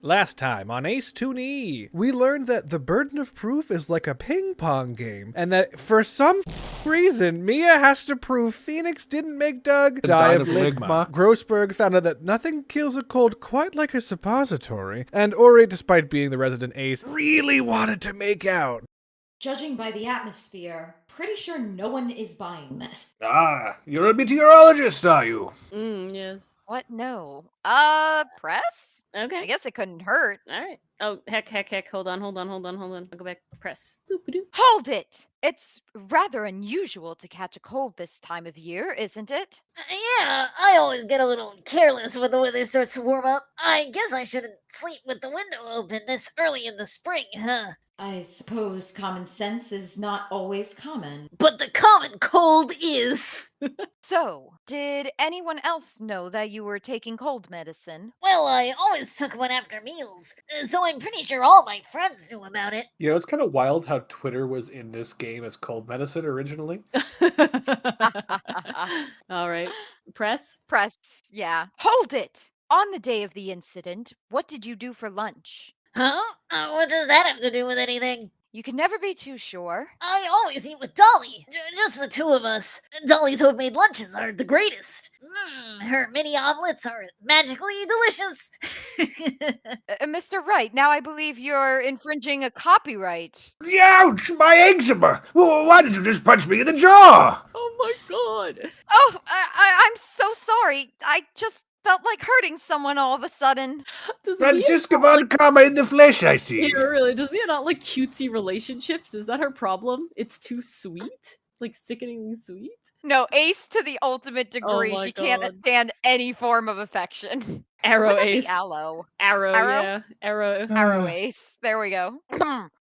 Last time on Ace 2E, we learned that the burden of proof is like a ping pong game, and that for some reason, Mia has to prove Phoenix didn't make Doug die of ligma. Grossberg found out that nothing kills a cold quite like a suppository, and Ori, despite being the resident ace, really wanted to make out. Judging by the atmosphere, pretty sure no one is buying this. Ah, you're a meteorologist, are you? Yes. What? No. Press? Okay. I guess it couldn't hurt. All right. Oh, heck. Hold on. I'll go back. Press. Boop-a-doo. Hold it! It's rather unusual to catch a cold this time of year, isn't it? Yeah, I always get a little careless when the weather starts to warm up. I guess I shouldn't sleep with the window open this early in the spring, huh? I suppose common sense is not always common. But the common cold is. So, did anyone else know that you were taking cold medicine? Well, I always took one after meals, so I'm pretty sure all my friends knew about it. You know, it's kind of wild how Twitter was in this game as cold medicine originally. All right. Press. Press, yeah. Hold it! On the day of the incident, what did you do for lunch? Huh? What does that have to do with anything? You can never be too sure. I always eat with Dolly. Just the two of us. Dolly's homemade lunches are the greatest. Her mini omelets are magically delicious. Mr. Wright, now I believe you're infringing a copyright. Ouch! My eczema! Why did you just punch me in the jaw? Oh my god. Oh, I'm so sorry. I just felt like hurting someone all of a sudden. Does Mia Francisca not von like- Karma in the flesh, I see. Yeah, really. Does Mia not like cutesy relationships? Is that her problem? It's too sweet? Like sickeningly sweet? No, ace to the ultimate degree. my She can't God. stand any form of affection. Arrow Wouldn't that be ace. aloe? Arrow, Arrow? yeah. Arrow. Arrow ace. There we go.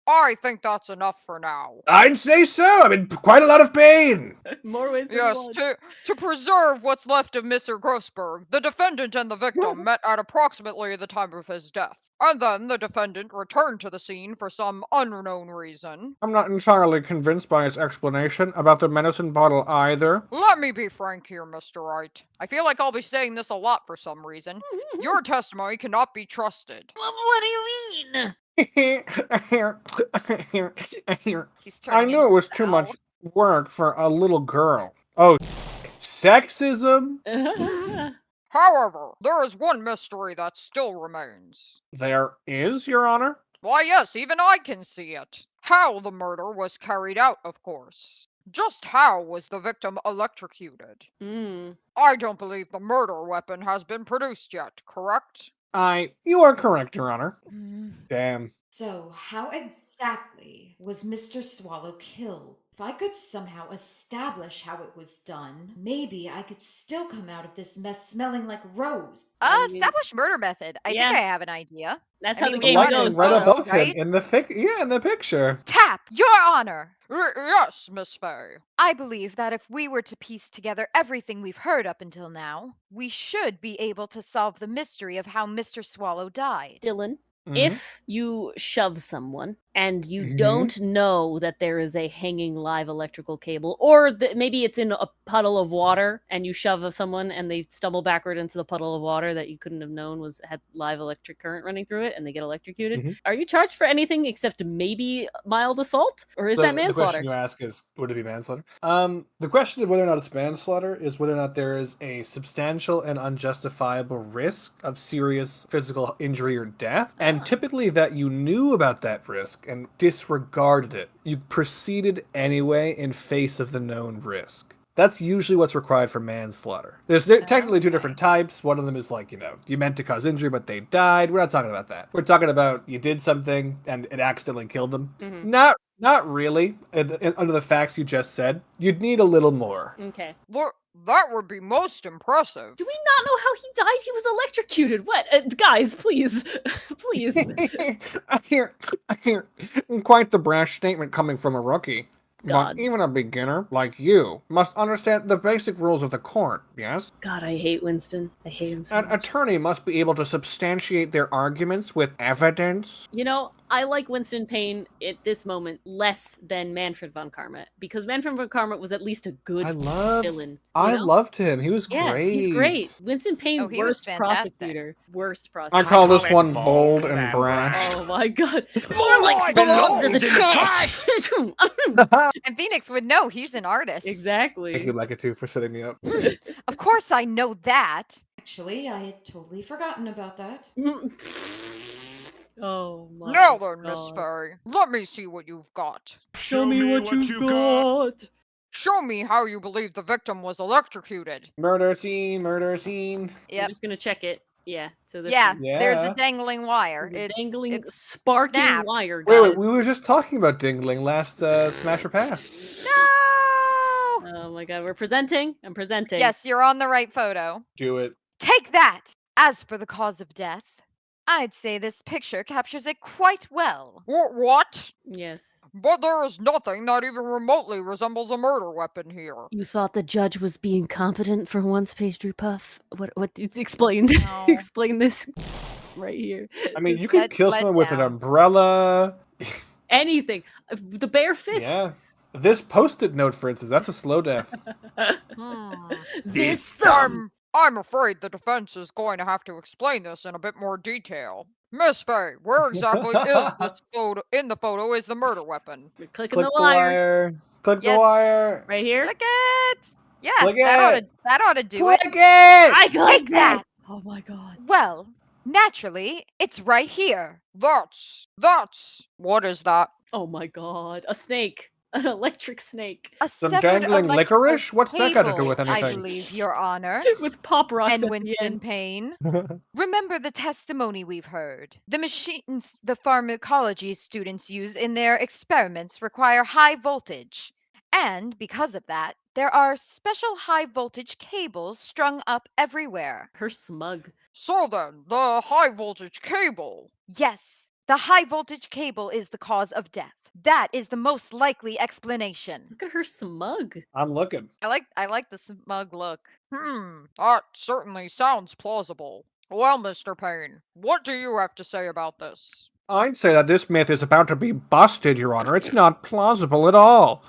I think that's enough for now. I'd say so. I'm in quite a lot of pain. More ways than Yes, one. to preserve what's left of Mr. Grossberg, the defendant and the victim met at approximately the time of his death. And then the defendant returned to the scene for some unknown reason. I'm not entirely convinced by his explanation about the medicine bottle either. Let me be frank here, Mr. Wright. I feel like I'll be saying this a lot for some reason. Your testimony cannot be trusted. What do you mean? He's I turning knew it was too into much Al. work for a little girl. Oh, sexism? However, there is one mystery that still remains. There is, Your Honor. Why, yes, even I can see it. How the murder was carried out, of course. Just how was the victim electrocuted? I don't believe the murder weapon has been produced yet, correct? You are correct, Your Honor. Damn. So, how exactly was Mr. Swallow killed? If I could somehow establish how it was done, maybe I could still come out of this mess smelling like rose. Establish murder method. I think I have an idea. That's I how mean, the we game saw it in goes. the Right photo, above right? him in the picture. Tap, Your Honor! Yes, Miss Fay. I believe that if we were to piece together everything we've heard up until now, we should be able to solve the mystery of how Mr. Swallow died. Dylan, Mhm. if you shove someone and you Mhm. don't know that there is a hanging live electrical cable, or maybe it's in a puddle of water and you shove someone and they stumble backward into the puddle of water that you couldn't have known had live electric current running through it and they get electrocuted, Mhm. are you charged for anything except maybe mild assault? Or is So that the manslaughter? question you ask is, would it be manslaughter? The question of whether or not it's manslaughter is whether or not there is a substantial and unjustifiable risk of serious physical injury or death, and typically that you knew about that risk and disregarded it. You proceeded anyway in face of the known risk. That's usually what's required for manslaughter. There's technically two different types. One of them is like, you meant to cause injury, but they died. We're not talking about that. We're talking about you did something and it accidentally killed them. Mhm. Not really. Under the facts you just said, you'd need a little more. Okay. Look, that would be most impressive. Do we not know how he died? He was electrocuted. What? Guys, please. Please. I hear quite the brash statement coming from a rookie. God. But even a beginner like you must understand the basic rules of the court, yes? God, I hate Winston. I hate him so An much. attorney must be able to substantiate their arguments with evidence. You know, I like Winston Payne at this moment less than Manfred von Karma, because Manfred von Karma was at least a good villain. I loved him. He was Yeah, great. he's great. Winston Payne, Oh, he was worst fantastic. prosecutor. Worst I prosecutor. call this one bold and brash. Oh my god. More like belongs in the trash. And Phoenix would know he's an artist. Exactly. Thank you, Legato, for setting me up. Of course I know that. Actually, I had totally forgotten about that. Oh my Now then, Miss god. Fairy, let me see what you've got. Show me what you got. Show me how you believe the victim was electrocuted. Murder scene, murder scene. I'm Yep. just gonna check it. Yeah. So this Yeah, one. there's Yeah. a dangling wire. There's a It's dangling, sparking snapped. wire, guys. Wait, we were just talking about dingling last Smash or Pass. No! Oh my god, we're presenting. I'm presenting. Yes, you're on the right photo. Do it. Take that! As for the cause of death, I'd say this picture captures it quite well. What? Yes. But there is nothing that even remotely resembles a murder weapon here. You thought the judge was being competent for once, Pastry Puff? What explain No. explain this right here. I mean, you could Let- kill let someone with an down. umbrella. Anything. The bare fists. Yeah. This post-it note, for instance, that's a slow death. Hmm. This thumb. I'm afraid the defense is going to have to explain this in a bit more detail. Miss Faye, where exactly is this photo? In the photo is the murder weapon. We're clicking Click the wire. Click Yes. the wire. Right here. Click it! Yeah, Click that it. ought to do Click it. it! I got Take that! Oh my god. Well, naturally, it's right here. That's. What is that? Oh my god. A snake. An electric snake. A Some severed dangling electrical licorice? What's that got to do cable, with I anything? believe, Your Honor. With pop rocks And at the Winston end. Payne. Remember the testimony we've heard. The machines the pharmacology students use in their experiments require high voltage. And because of that, there are special high voltage cables strung up everywhere. Her smug. So then, the high voltage cable. Yes, the high voltage cable is the cause of death. That is the most likely explanation. Look at her smug. I'm looking. I like the smug look. That certainly sounds plausible. Well, Mr. Payne, what do you have to say about this? I'd say that this myth is about to be busted, Your Honor. It's not plausible at all.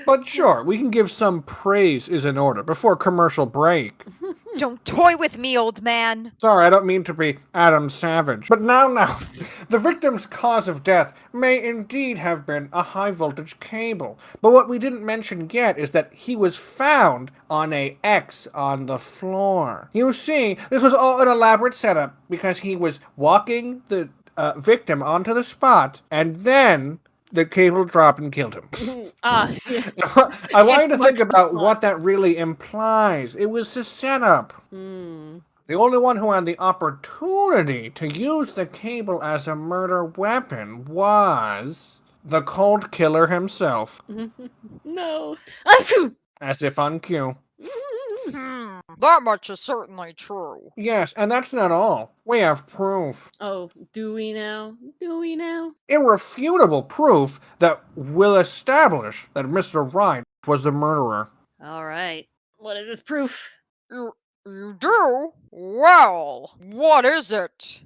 But sure, we can give some praise is in order before commercial break. Don't toy with me, old man. Sorry, I don't mean to be Adam Savage. But now, the victim's cause of death may indeed have been a high-voltage cable. But what we didn't mention yet is that he was found on a X on the floor. You see, this was all an elaborate setup because he was walking the victim onto the spot, and then the cable dropped and killed him. Yes. I wanted to think Marks the about spot. what that really implies. It was a setup. The only one who had the opportunity to use the cable as a murder weapon was the cold killer himself. No. As if on cue. That much is certainly true. Yes, and that's not all. We have proof. Oh, do we now? Do we now? Irrefutable proof that will establish that Mr. Wright was the murderer. All right. What is this proof? You do? Well, what is it?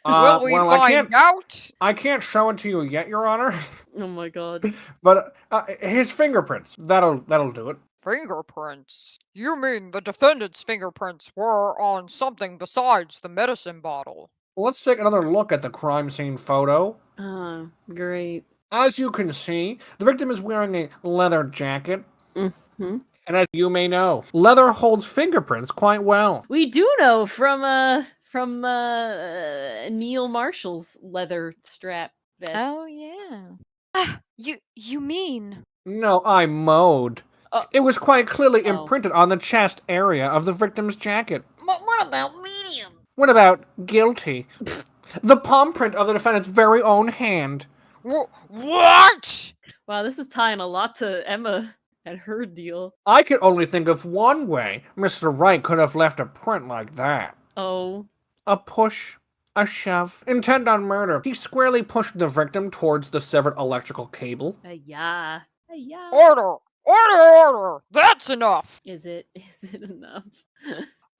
Will we well, find out? I can't show it to you yet, Your Honor. Oh my god. But his fingerprints. That'll do it. Fingerprints? You mean the defendant's fingerprints were on something besides the medicine bottle? Let's take another look at the crime scene photo. Oh, great. As you can see, the victim is wearing a leather jacket. Mm-hmm. And as you may know, leather holds fingerprints quite well. We do know from Neil Marshall's leather strap vest. Oh, yeah. You mean? No, I mowed. It was quite clearly imprinted on the chest area of the victim's jacket. But what about medium? What about guilty? The palm print of the defendant's very own hand. What? Wow, this is tying a lot to Emma and her deal. I could only think of one way Mr. Wright could have left a print like that. Oh. A push, a shove, intent on murder. He squarely pushed the victim towards the severed electrical cable. Yeah. Order! That's enough! Is it enough?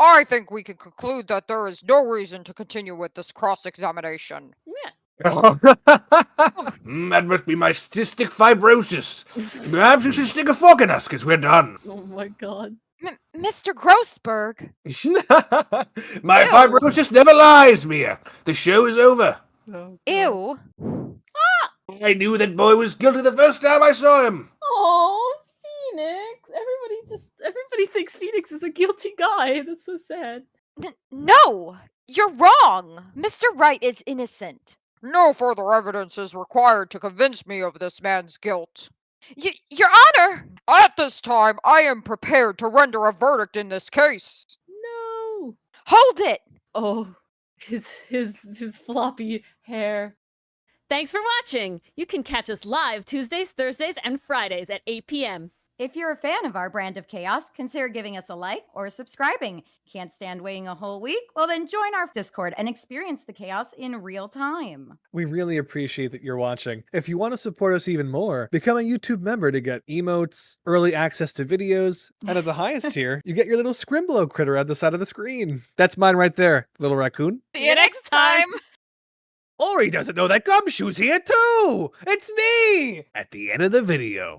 I think we can conclude that there is no reason to continue with this cross-examination. Yeah. That must be my cystic fibrosis. Perhaps you should stick a fork in us, because we're done. Oh my god. Mr. Grossberg. My Ew. fibrosis never lies, Mia. The show is over. Oh, God. Ew. I knew that boy was guilty the first time I saw him. Oh, Phoenix. Everybody thinks Phoenix is a guilty guy. That's so sad. No, you're wrong. Mr. Wright is innocent. No further evidence is required to convince me of this man's guilt. Your Honor! At this time, I am prepared to render a verdict in this case. No. Hold it! Oh, his floppy hair. Thanks for watching. You can catch us live Tuesdays, Thursdays, and Fridays at 8 p.m. If you're a fan of our brand of chaos, consider giving us a like or subscribing. Can't stand waiting a whole week? Well, then join our Discord and experience the chaos in real time. We really appreciate that you're watching. If you want to support us even more, become a YouTube member to get emotes, early access to videos, and at the highest tier, you get your little Scrimblow critter at the side of the screen. That's mine right there, little raccoon. See you next time! Ori doesn't know that Gumshoe's here too! It's me! At the end of the video.